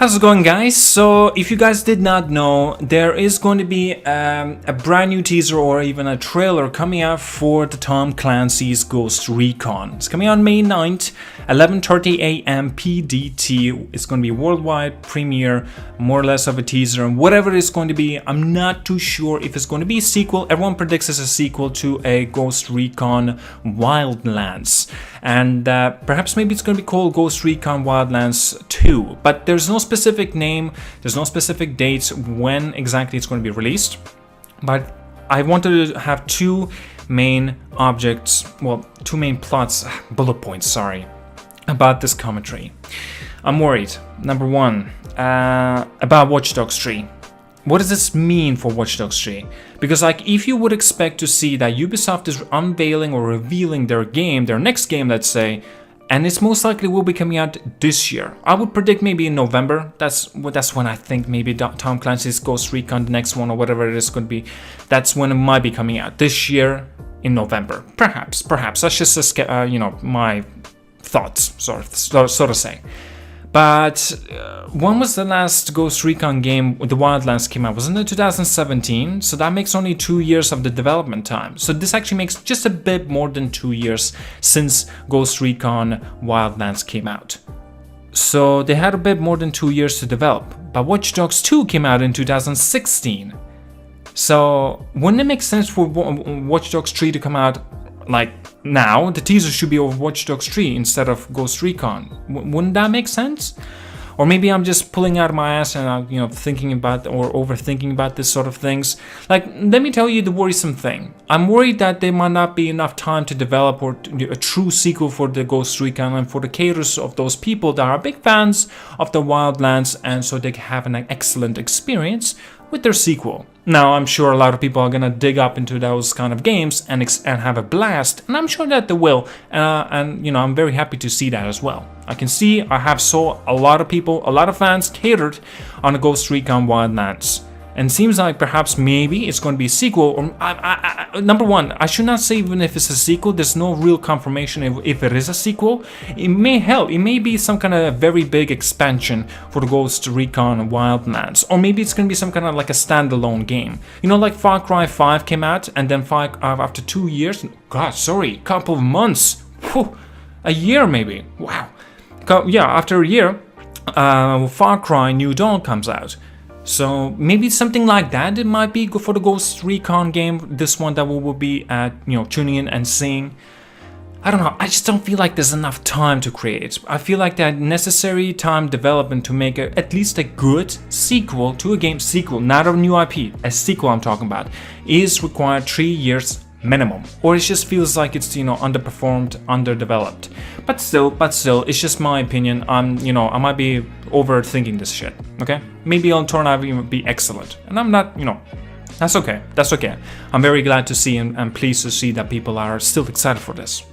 How's it going, guys? So if you guys did not know, there is going to be a brand new teaser or even a trailer coming out for the Tom Clancy's Ghost Recon. It's coming on May 9th, 11:30 a.m. PDT. It's going to be a worldwide premiere, more or less of a teaser, and whatever it's going to be, I'm not too sure if it's going to be a sequel. Everyone predicts it's a sequel to a Ghost Recon Wildlands, and perhaps maybe it's going to be called Ghost Recon Wildlands 2, but there's no specific name, there's no specific dates when exactly it's going to be released. But I wanted to have two main bullet points, sorry, about this commentary. I'm worried, number one, about Watch Dogs 3. What does this mean for Watch Dogs 3? Because like, if you would expect to see that Ubisoft is unveiling or revealing their game, their next game, let's say, and it's most likely will be coming out this year. I would predict maybe in November. That's when I think maybe Tom Clancy's Ghost Recon, the next one or whatever it is going to be, that's when it might be coming out this year in November. Perhaps. That's just my thoughts, sort of say. But when was the last Ghost Recon game, the Wildlands, came out? Wasn't it 2017? So that makes only 2 years of the development time. So this actually makes just a bit more than 2 years since Ghost Recon Wildlands came out. So they had a bit more than 2 years to develop. But Watch Dogs 2 came out in 2016. So wouldn't it make sense for Watch Dogs 3 to come out like now? The teaser should be of Watch Dogs 3 instead of Ghost Recon. Wouldn't that make sense? Or maybe I'm just pulling out of my ass and thinking about or overthinking about this sort of things. Like, let me tell you the worrisome thing. I'm worried that there might not be enough time to develop or a true sequel for the Ghost Recon and for the caterers of those people that are big fans of the Wildlands, and so they can have an excellent experience with their sequel. Now, I'm sure a lot of people are gonna dig up into those kind of games and have a blast, and I'm sure that they will. And I'm very happy to see that as well. I have saw a lot of people, a lot of fans catered on the Ghost Recon Wildlands. And seems like perhaps maybe it's going to be a sequel. Or number one, I should not say even if it's a sequel. There's no real confirmation if it is a sequel. It may be some kind of very big expansion for the Ghost Recon Wildlands, or maybe it's going to be some kind of like a standalone game. Like Far Cry 5 came out, and then after 2 years, couple of months, a year maybe. Wow, yeah, after a year, Far Cry New Dawn comes out. So maybe something like that. It might be good for the Ghost Recon game, this one that we will be tuning in and seeing. I don't know, I just don't feel like there's enough time to create. I feel like that necessary time development to make at least a good sequel to a game, not a new IP, a sequel I'm talking about, is required 3 years minimum. Or it just feels like it's underperformed, underdeveloped. But still, it's just my opinion. I might be overthinking this shit. Okay, maybe it'll turn out to be excellent, and I'm not. That's okay. I'm very glad to see and pleased to see that people are still excited for this.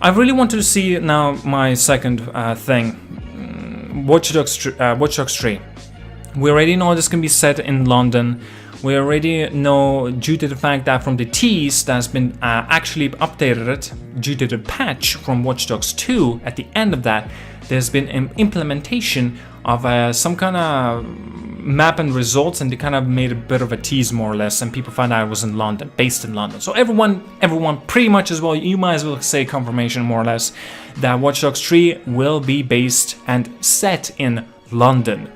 I really wanted to see now my second thing, Watch Dogs 3. We already know this can be set in London. We already know, due to the fact that from the tease that's been actually updated due to the patch from Watch Dogs 2, at the end of that, there's been an implementation of some kind of map and results, and they kind of made a bit of a tease more or less, and people found out it was in London, based in London. So everyone pretty much as well, you might as well say confirmation more or less, that Watch Dogs 3 will be based and set in London.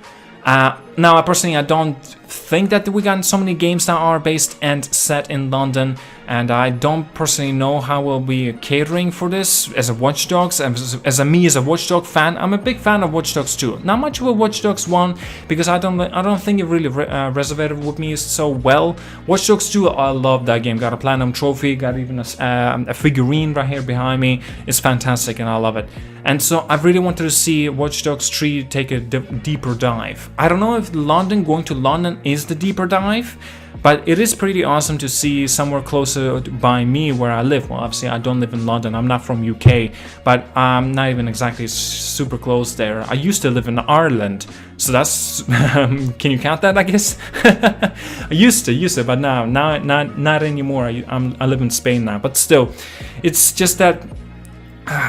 Now, I don't think that we got so many games that are based and set in London, and I don't personally know how we'll be catering for this as a Watch Dogs. As a Watch Dog fan, I'm a big fan of Watch Dogs 2. Not much of a Watch Dogs 1 because I don't think it really resonated with me so well. Watch Dogs 2, I love that game. Got a platinum trophy, got even a figurine right here behind me. It's fantastic, and I love it. And so I really wanted to see Watch Dogs 3 take a deeper dive. I don't know if going to London is the deeper dive, but it is pretty awesome to see somewhere closer by me where I live. Well, obviously I don't live in London, I'm not from UK, but I'm not even exactly super close there. I used to live in Ireland, so that's can you count that, I guess? I used to, but now not anymore. I live in Spain now, but still, it's just that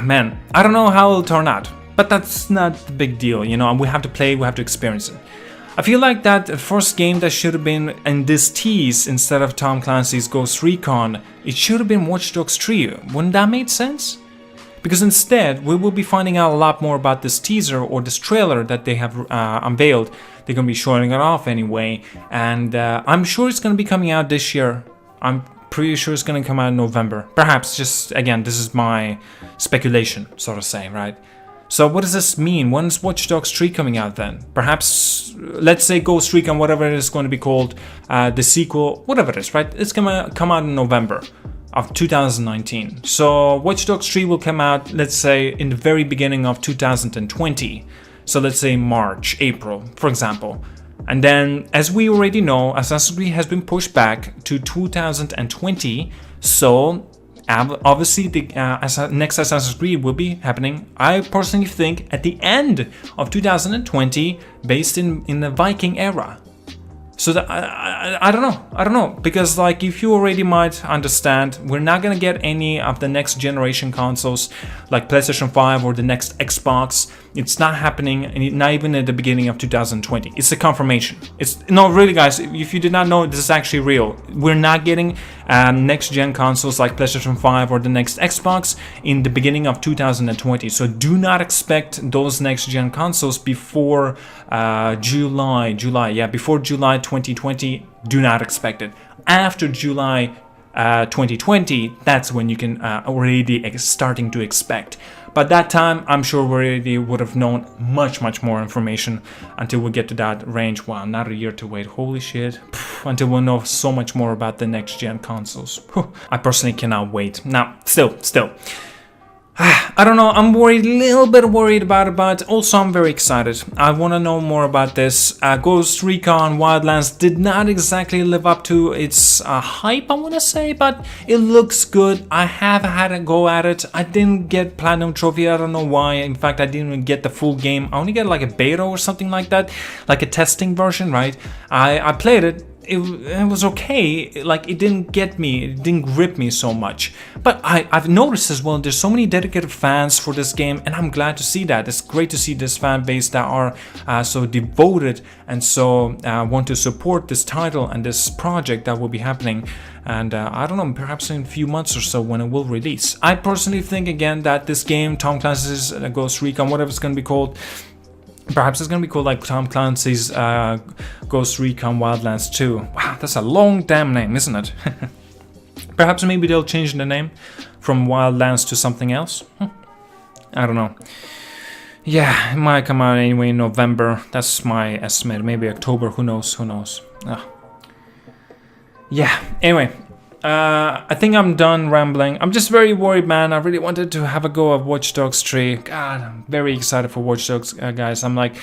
man, I don't know how it'll turn out. but that's not the big deal, you know. We have to play, we have to experience it. I feel like that the first game that should have been in this tease instead of Tom Clancy's Ghost Recon, it should have been Watch Dogs 3. Wouldn't that make sense? Because instead, we will be finding out a lot more about this teaser or this trailer that they have unveiled. They're going to be showing it off anyway, and I'm sure it's going to be coming out this year. I'm pretty sure it's going to come out in November. Perhaps, just again, this is my speculation, sort of say, right? So what does this mean? When's Watch Dogs 3 coming out then? Perhaps, let's say Ghost Recon, whatever it is going to be called, the sequel, whatever it is, right? It's going to come out in November of 2019. So Watch Dogs 3 will come out, let's say, in the very beginning of 2020. So let's say March, April, for example. And then, as we already know, Assassin's Creed has been pushed back to 2020. So obviously, the next Assassin's Creed will be happening, I personally think, at the end of 2020, based in the Viking era. So that, I don't know, because like if you already might understand, we're not gonna get any of the next generation consoles like PlayStation 5 or the next Xbox. It's not happening, not even at the beginning of 2020. It's a confirmation. It's no, really, guys. If you did not know, this is actually real. We're not getting next gen consoles like PlayStation 5 or the next Xbox in the beginning of 2020. So do not expect those next gen consoles before July. Before July 2020. Do not expect it. After July 2020, that's when you can already starting to expect. But that time, I'm sure we already would have known much more information until we get to that range. Wow, not a year to wait. Holy shit. Until we'll know so much more about the next gen consoles. I personally cannot wait. Now, still. I don't know, I'm worried, a little bit worried about it, but also I'm very excited. I want to know more about this. Ghost Recon Wildlands did not exactly live up to its hype, I want to say, but it looks good. I have had a go at it. I didn't get Platinum Trophy, I don't know why. In fact, I didn't even get the full game. I only got like a beta or something like that, like a testing version, right? I played it. It was okay, like it didn't get me, it didn't grip me so much. But I've noticed as well, there's so many dedicated fans for this game, and I'm glad to see that. It's great to see this fan base that are so devoted and so want to support this title and this project that will be happening. And I don't know, perhaps in a few months or so when it will release. I personally think again that this game, Tom Clancy's Ghost Recon, whatever it's going to be called, perhaps it's going to be called like Tom Clancy's Ghost Recon Wildlands 2. Wow, that's a long damn name, isn't it? Perhaps maybe they'll change the name from Wildlands to something else. I don't know. Yeah, it might come out anyway in November. That's my estimate. Maybe October. Who knows? Yeah, anyway. I think I'm done rambling. I'm just very worried, man. I really wanted to have a go at Watch Dogs 3. God, I'm very excited for Watch Dogs, guys. I'm like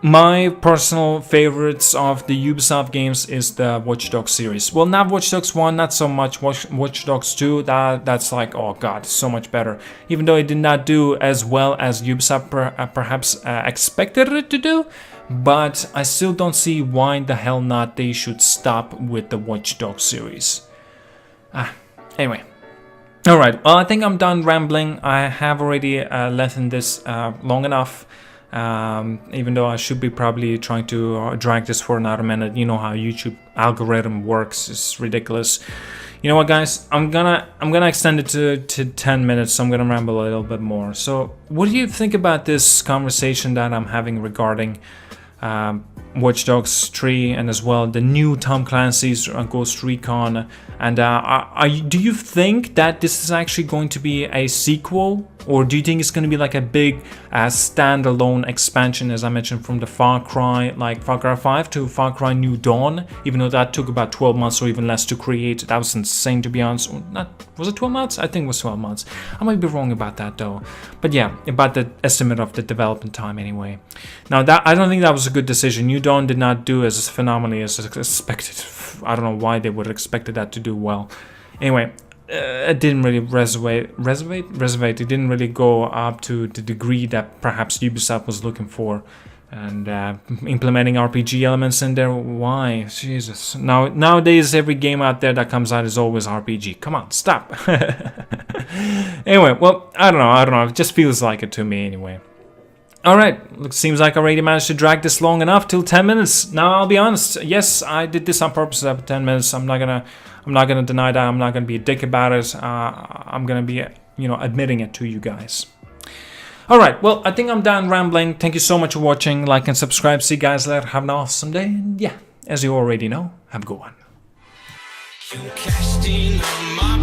my personal favorites of the Ubisoft games is the Watch Dogs series. Well, not Watch Dogs 1, not so much. Watch Dogs 2, that's like, oh god, so much better. Even though it did not do as well as Ubisoft perhaps expected it to do. But I still don't see why the hell not they should stop with the Watch Dogs series. Anyway. Alright, well I think I'm done rambling. I have already lengthened this long enough. Even though I should be probably trying to drag this for another minute. You know how YouTube algorithm works. It's ridiculous. You know what, guys? I'm gonna extend it to 10 minutes, so I'm gonna ramble a little bit more. So what do you think about this conversation that I'm having regarding Watch Dogs 3 and as well the new Tom Clancy's Ghost Recon? And do you think that this is actually going to be a sequel, or do you think it's going to be like a big standalone expansion, as I mentioned, from the Far Cry, like Far Cry 5 to Far Cry New Dawn, even though that took about 12 months or even less to create? That was insane, to be honest. Was it 12 months? I think it was 12 months. I might be wrong about that though. But yeah, about the estimate of the development time anyway. Now that I don't think that was a good decision. New Dawn did not do as phenomenally as expected. I don't know why they would have expected that to do well. Anyway, it didn't really resonate. It didn't really go up to the degree that perhaps Ubisoft was looking for and implementing RPG elements in there. Why? Jesus. Nowadays, every game out there that comes out is always RPG. Come on, stop. Anyway, well, I don't know. It just feels like it to me anyway. Alright, seems like I already managed to drag this long enough, till 10 minutes. Now, I'll be honest, yes, I did this on purpose at 10 minutes. I'm not gonna deny that. I'm not gonna be a dick about it. I'm gonna be, admitting it to you guys. Alright, well, I think I'm done rambling. Thank you so much for watching. Like and subscribe. See you guys later. Have an awesome day. And yeah, as you already know, have a good one. You cashed in on my